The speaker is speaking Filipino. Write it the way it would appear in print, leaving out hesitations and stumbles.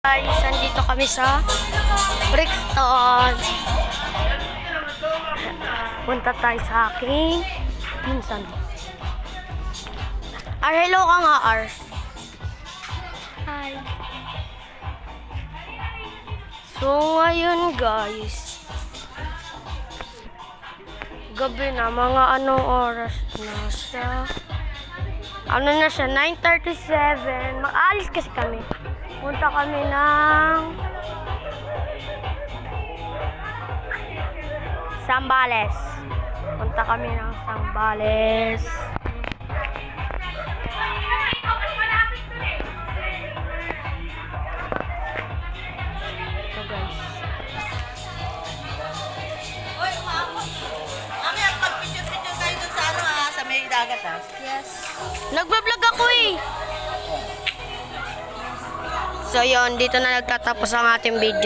Guys, nandito kami sa Brixton. Punta tayo sa aking pinsan. Hello ka nga, Ar. Hi. So, ngayon guys, gabi na, mga anong oras na siya? Ano na siya? 9:37. Mag-aalis kasi kami. Punta kami ng Zambales. Punta kami ng Zambales. Ito guys. Oy, umabot. Mamaya pag-picture-picture tayo dun sa sa may dagat Yes. Nagbablog ako eh. So yun, dito na nagtatapos ang ating video.